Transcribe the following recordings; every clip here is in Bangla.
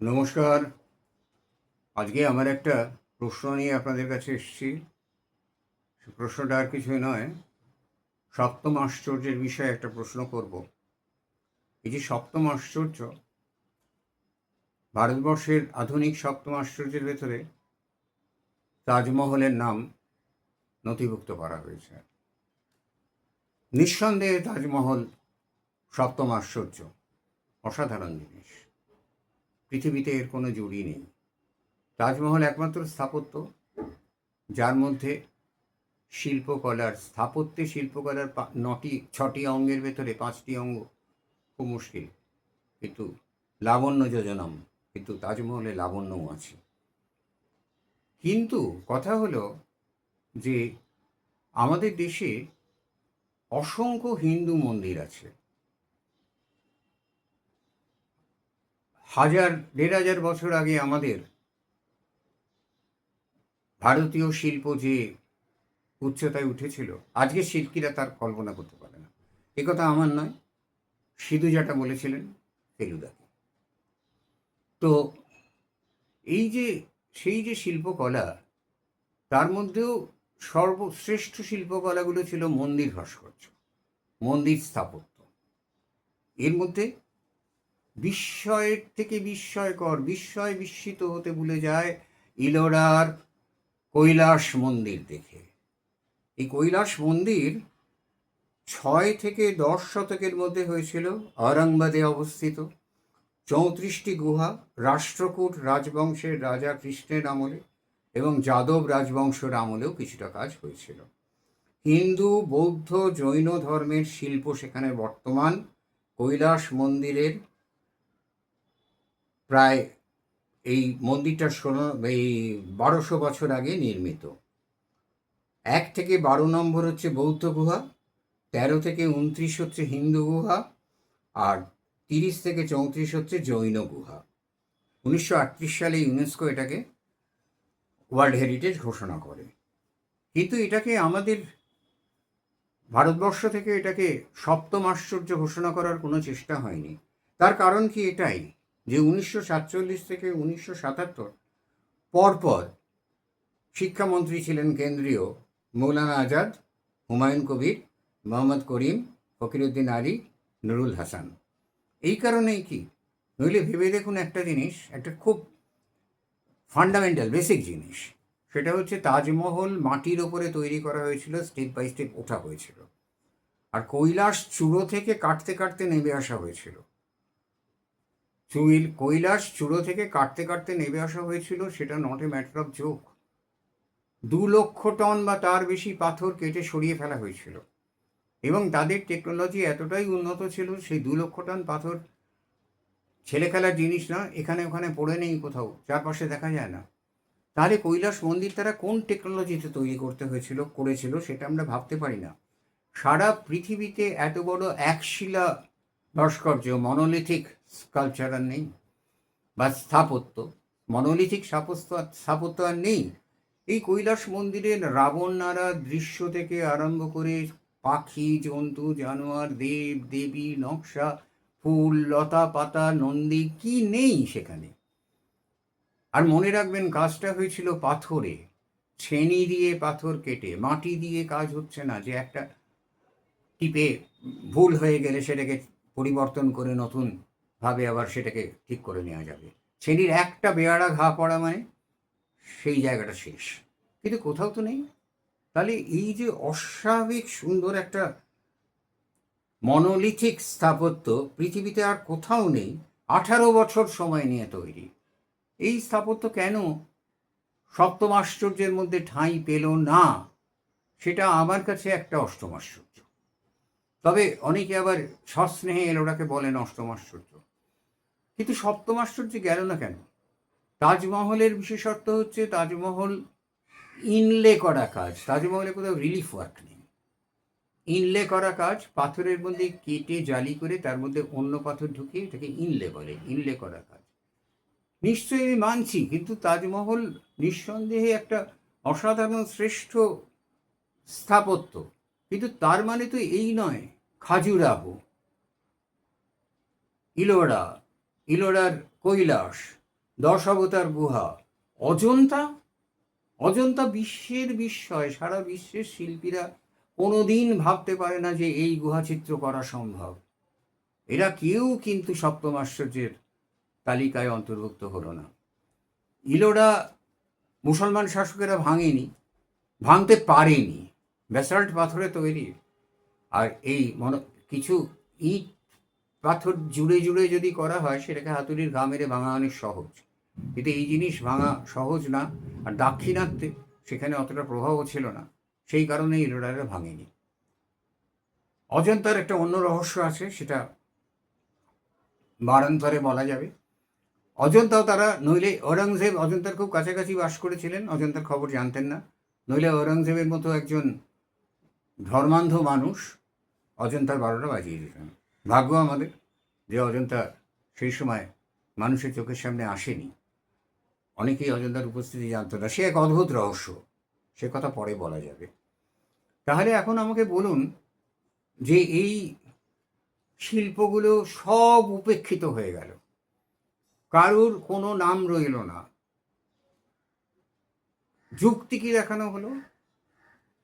নমস্কার। আজকে আমার একটা প্রশ্ন নিয়ে আপনাদের কাছে এসেছি। প্রশ্নটা আর কিছুই নয়, সপ্তম আশ্চর্যের বিষয়ে একটা প্রশ্ন করব। এই যে সপ্তম আশ্চর্য, ভারতবর্ষের আধুনিক সপ্তম আশ্চর্যের ভেতরে তাজমহলের নাম নথিভুক্ত করা হয়েছে। নিঃসন্দেহে তাজমহল সপ্তম আশ্চর্য, অসাধারণ জিনিস। পৃথিবীতে এর কোনো জুড়ি নেই। তাজমহল একমাত্র স্থাপত্য যার মধ্যে শিল্পকলার শিল্পকলার 6টি অঙ্গের ভেতরে 5টি অঙ্গ খুব মুশকিল, কিন্তু লাবণ্য যোজনম, কিন্তু তাজমহলে লাবণ্যও আছে। কিন্তু কথা হলো যে আমাদের দেশে অসংখ্য হিন্দু মন্দির আছে। 1,500 বছর আগে আমাদের ভারতীয় শিল্প যে উচ্চতায় উঠেছিল, আজকের শিল্পীরা তার কল্পনা করতে পারে না। একথা আমার নয়, সিধু জাটা বলেছিলেন ফেলুদাকে। তো এই যে সেই যে শিল্পকলা, তার মধ্যেও সর্বশ্রেষ্ঠ শিল্পকলাগুলো ছিল মন্দির ভাস্কর্য, মন্দির স্থাপত্য। এর মধ্যে বিস্ময়ের থেকে বিস্ময়কর, বিস্মিত হতে ভুলে যায় ইলোরার কৈলাস মন্দির দেখে। এই কৈলাস মন্দির 6 থেকে 10 শতকের মধ্যে হয়েছিল, ঔরঙ্গাবাদে অবস্থিত। 34টি গুহা রাষ্ট্রকূট রাজবংশের রাজা কৃষ্ণের আমলে এবং যাদব রাজবংশের আমলেও কিছুটা কাজ হয়েছিল। হিন্দু, বৌদ্ধ, জৈন ধর্মের শিল্প সেখানে বর্তমান। কৈলাস মন্দিরের প্রায় এই মন্দিরটা 1200 বছর আগে নির্মিত। 1 থেকে 12 নম্বর হচ্ছে বৌদ্ধ গুহা, 13 থেকে 29 হচ্ছে হিন্দু গুহা, আর 30 থেকে 34 হচ্ছে জৈন গুহা। 1938 সালে ইউনেস্কো এটাকে ওয়ার্ল্ড হেরিটেজ ঘোষণা করে। কিন্তু এটাকে আমাদের ভারতবর্ষ থেকে এটাকে সপ্তম আশ্চর্য ঘোষণা করার কোনো চেষ্টা হয়নি। তার কারণ কি এটাই যে 1947 থেকে 1977 পরপর শিক্ষামন্ত্রী ছিলেন কেন্দ্রীয় মৌলানা আজাদ, হুমায়ুন কবির, মোহাম্মদ করিম, ফকিরউদ্দিন আলী, নুরুল হাসান। এই কারণেই কি, নইলে ভেবে দেখুন একটা জিনিস, একটা খুব ফান্ডামেন্টাল বেসিক জিনিস, সেটা হচ্ছে তাজমহল মাটির ওপরে তৈরি করা হয়েছিল, স্টেপ বাই স্টেপ ওঠা হয়েছিল। আর কৈলাস চূড়ো থেকে কাটতে কাটতে নেমে আসা হয়েছিল। কৈলাস চূড়ো থেকে কাটতে কাটতে নেমে আসা হয়েছিল, সেটা not a matter of joke. 2 লক্ষ টন বা তার বেশি পাথর কেটে সরিয়ে ফেলা হয়েছিল, এবং তাদের টেকনোলজি এতটাই উন্নত ছিল, সেই 2 লক্ষ টন পাথর ছেলে খেলার জিনিস না, এখানে ওখানে পড়ে নেই, কোথাও চারপাশে দেখা যায় না। তাহলে কৈলাস মন্দির তারা কোন টেকনোলজিতে তৈরি করেছিল সেটা আমরা ভাবতে পারি না। সারা পৃথিবীতে এত বড় একশিলা ভাস্কর্য, মনোলিথিক স্কাল্পচার আর নেই, বা স্থাপত্য, মনোলিথিক স্থাপত্য আর নেই। এই কৈলাস মন্দিরের রাবণ নাড়া দৃশ্য থেকে আরম্ভ করে পাখি, জন্তু, জানোয়ার, দেব দেবী, নকশা, ফুল, লতা পাতা, নন্দী, কি নেই সেখানে। আর মনে রাখবেন, কাজটা হয়েছিল পাথরে, ছেনি দিয়ে পাথর কেটে। মাটি দিয়ে কাজ হচ্ছে না যে একটা টিপে ভুল হয়ে গেলে সেটাকে পরিবর্তন করে নতুনভাবে আবার সেটাকে ঠিক করে নেওয়া যাবে। ছেনির একটা বেয়াড়া ঘা পড়া মানে সেই জায়গাটা শেষ, কিন্তু কোথাও তো নেই। তাহলে এই যে অস্বাভাবিক সুন্দর একটা মনোলিথিক স্থাপত্য পৃথিবীতে আর কোথাও নেই, 18 বছর সময় নিয়ে তৈরি। এই স্থাপত্য কেন সপ্তম আশ্চর্যের মধ্যে ঠাঁই পেল না, সেটা আমার কাছে একটা অষ্টম আশ্চর্য। তবে অনেকে আবার সস্নেহে এলোটাকে বলেন অষ্টম আশ্চর্য। কিন্তু সপ্তম আশ্চর্যে গেল না কেন? তাজমহলের বিশেষত্ব হচ্ছে তাজমহল ইনলে করা কাজ। তাজমহলে কোথাও রিলিফ ওয়ার্ক নেই, ইনলে করা কাজ। পাথরের মধ্যে কেটে জালি করে তার মধ্যে অন্য পাথর ঢুকিয়ে এটাকে ইনলে বলে, ইনলে করা কাজ। নিশ্চয়ই আমি মানছি, কিন্তু তাজমহল নিঃসন্দেহে একটা অসাধারণ শ্রেষ্ঠ স্থাপত্য। কিন্তু তার মানে তো এই নয় খাজুরাহো, ইলোরার কৈলাস, দশাবতার গুহা, অজন্তা। অজন্তা বিশ্বের বিস্ময়, সারা বিশ্বের শিল্পীরা কোনোদিন ভাবতে পারে না যে এই গুহাচিত্র করা সম্ভব। এরা কেউ কিন্তু সপ্তম আশ্চর্যের তালিকায় অন্তর্ভুক্ত হলো না। ইলোরা মুসলমান শাসকেরা ভাঙেনি, ভাঙতে পারেনি, ব্যাসাল্ট পাথরে তৈরি। আর এই কিছু ইট পাথর জুড়ে জুড়ে যদি করা হয়, সেটাকে হাতুড়ির ঘা মেরে ভাঙা অনেক সহজ, কিন্তু এই জিনিস ভাঙা সহজ না। আর দাক্ষিণাত্যে সেখানে অতটা প্রভাবও ছিল না, সেই কারণে ইলোরারা ভাঙেনি। অজন্তার একটা অন্য রহস্য আছে, সেটা বারান্তরে বলা যাবে। অজন্তাও তারা, নইলে ঔরঙ্গজেব অজন্তার খুব কাছাকাছি বাস করেছিলেন, অজন্তার খবর জানতেন না, নইলে ঔরঙ্গজেবের মতো একজন ধর্মান্ধ মানুষ অজন্তার 12টা বাজিয়ে দিতেন। ভাগ্য আমাদের যে অজন্তা সেই সময় মানুষের চোখের সামনে আসেনি, অনেকেই অজন্তার উপস্থিতি জানত না। সে এক অদ্ভুত রহস্য, সে কথা পরে বলা যাবে। তাহলে এখন আমাকে বলুন যে এই শিল্পগুলো সব উপেক্ষিত হয়ে গেল, কারুর কোনো নাম রইল না, যুক্তি কি দেখানো হলো?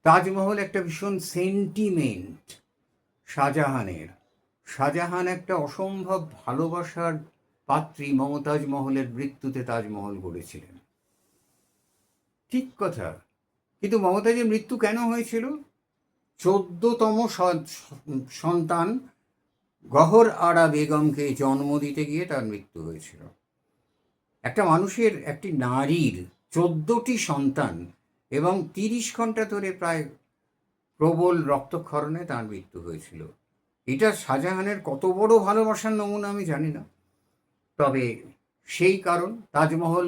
তাজমহল একটা ভীষণ সেন্টিমেন্ট শাহজাহানের। শাহজাহান একটা অসম্ভব ভালোবাসার পাত্রী মমতাজ মহলের মৃত্যুতে তাজমহল গড়েছিলেন, ঠিক কথা। কিন্তু মমতাজের মৃত্যু কেন হয়েছিল? 14তম সন্তান গহর আরা বেগমকে জন্ম দিতে গিয়ে তার মৃত্যু হয়েছিল। একটা মানুষের, একটি নারীর 14টি সন্তান এবং 30 ঘন্টা ধরে প্রায় প্রবল রক্তক্ষরণে তার মৃত্যু হয়েছিল। এটা শাহজাহানের কত বড় ভালোবাসার নমুনা আমি জানি না, তবে সেই কারণ তাজমহল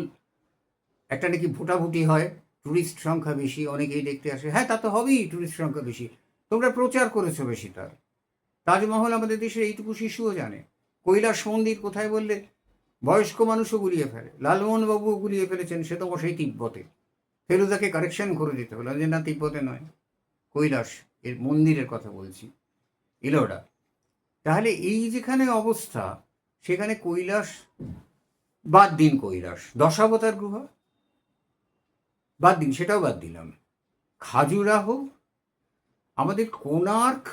একটা নাকি ভোটাভুটি হয়, ট্যুরিস্ট সংখ্যা বেশি, অনেকেই দেখতে আসে। হ্যাঁ, তা তো হবেই, ট্যুরিস্ট সংখ্যা বেশি, তোমরা প্রচার করেছো বেশি। তার তাজমহল আমাদের দেশের এইটুকু শিশুও জানে। কৈলাস মন্দির কোথায় বললে বয়স্ক মানুষও গুলিয়ে ফেলে, লালমোহনবাবুও গুলিয়ে ফেলেছেন, সে তো সেই তিব্বতে। ফেলুদাকে কারেকশন করে দিতে হলো যে না, তিব্বতে নয়, কৈলাস এর মন্দিরের কথা বলছি, ইলোরা। তাহলে এই যেখানে অবস্থা, সেখানে কৈলাস বাদ দিন, কৈলাস, দশাবতার গুহা বাদ দিন, সেটাও বাদ দিলাম, খাজুরাহ, আমাদের কোণার্ক,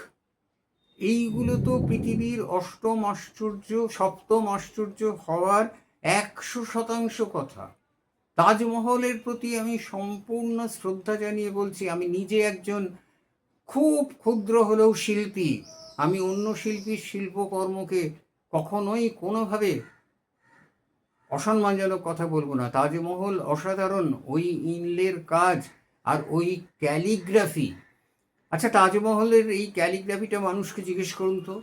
এইগুলো তো পৃথিবীর অষ্টম আশ্চর্য, সপ্তম আশ্চর্য হওয়ার 100% কথা। তাজমহলের প্রতি আমি সম্পূর্ণ শ্রদ্ধা জানিয়ে বলছি, আমি নিজে একজন খুব ক্ষুদ্র হলেও শিল্পী, আমি অন্য শিল্পীর শিল্পকর্মকে কখনোই কোনোভাবে অসম্মানজনক কথা বলবো না। তাজমহল অসাধারণ, ওই ইনলের কাজ আর ওই ক্যালিগ্রাফি। আচ্ছা, তাজমহলের এই ক্যালিগ্রাফিটা মানুষকে জিজ্ঞেস করুন তো,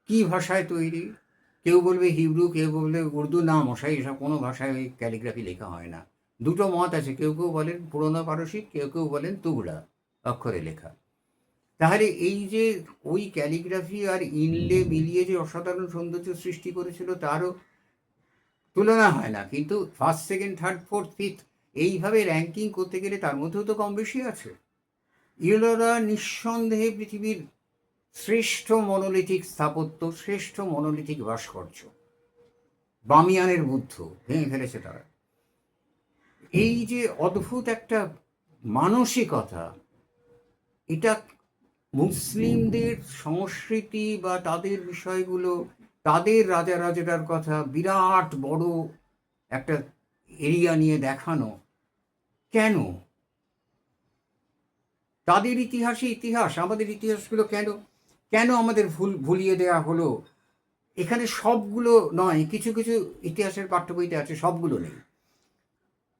কী ভাষায় তৈরি? কেউ বলবে হিব্রু, কেউ বলবে উর্দু। না মশাই, এসব কোনো ভাষায় ওই ক্যালিগ্রাফি লেখা হয় না। দুটো মত আছে, কেউ কেউ বলেন পুরোনো পারসিক, কেউ কেউ বলেন তুগড়া অক্ষরে লেখা। তাহলে এই যে ওই ক্যালিগ্রাফি আর ইনলে মিলিয়ে যে অসাধারণ সৌন্দর্য সৃষ্টি করেছিল, তারও তুলনা হয় না। কিন্তু first, second, third, fourth, fifth এইভাবে র্যাঙ্কিং করতে গেলে তার মধ্যেও তো কম বেশি আছে। ইলোরা নিঃসন্দেহে পৃথিবীর শ্রেষ্ঠ মনোলিথিক স্থাপত্য, শ্রেষ্ঠ মনোলিথিক ভাস্কর্য। বামিয়ানের বুদ্ধ ভেঙে ফেলেছে তারা। এই যে অদ্ভুত একটা মানসিকতা, এটা মুসলিমদের সংস্কৃতি বা তাদের বিষয়গুলো, তাদের রাজা রাজার কথা বিরাট বড় একটা এরিয়া নিয়ে দেখানো কেন? তাদের ইতিহাসে ইতিহাস, আমাদের ইতিহাসগুলো কেন কেন আমাদের ভুলিয়ে দেওয়া হলো? এখানে সবগুলো নয়, কিছু কিছু ইতিহাসের পাঠ্য বইতে আছে, সবগুলো নেই।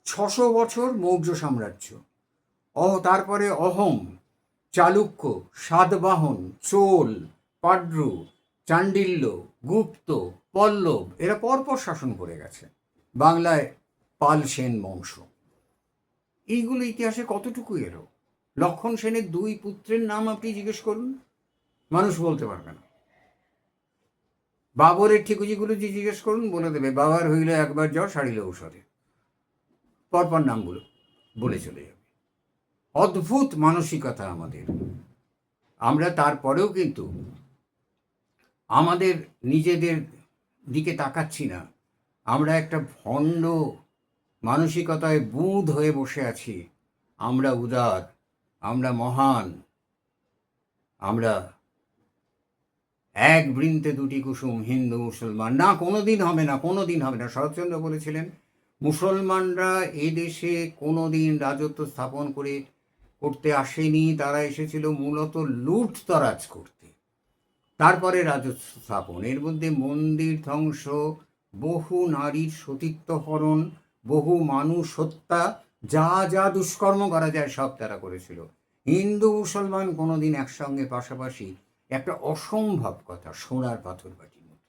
600 বছর মৌর্য সাম্রাজ্য, তারপরে অহোম, চালুক্য, সাতবাহন, চোল, পাড্রু, চান্ডিল্য, গুপ্ত, পল্লব, এরা পরপর শাসন করে গেছে। বাংলায় পাল সেন বংশ, এইগুলো ইতিহাসে কতটুকু এলো? লক্ষণ সেনের 2 পুত্রের নাম আপনি জিজ্ঞেস করুন, মানুষ বলতে পারবে না। বাবরের ঠিকুজিগুলো যে জিজ্ঞেস করুন, বলে দেবে বাবার হইলে একবার জ্বর, সারিল ঔষধে, পরপর নামগুলো বলে চলে যাবে। অদ্ভুত মানসিকতা আমাদের। আমরা তারপরেও কিন্তু আমাদের নিজেদের দিকে তাকাচ্ছি না, আমরা একটা ভণ্ড মানসিকতায় বুঁদ হয়ে বসে আছি। আমরা উদার, আমরা মহান, আমরা এক বৃন্তে দুটি কুসুম, হিন্দু মুসলমান। না, কোনোদিন হবে না, কোনোদিন হবে না। শরৎচন্দ্র বলেছিলেন মুসলমানরা এদেশে কোনোদিন রাজত্ব স্থাপন করতে আসেনি, তারা এসেছিল মূলত লুটতরাজ করতে, তারপরে রাজত্ব স্থাপন। এর মধ্যে মন্দির ধ্বংস, বহু নারীর সতীত্ব হরণ, বহু মানুষ হত্যা, যা যা দুষ্কর্ম করা যায় সব তারা করেছিল। হিন্দু মুসলমান কোনোদিন একসঙ্গে পাশাপাশি একটা অসম্ভব কথা, সোনার পাথর বাটির মতো।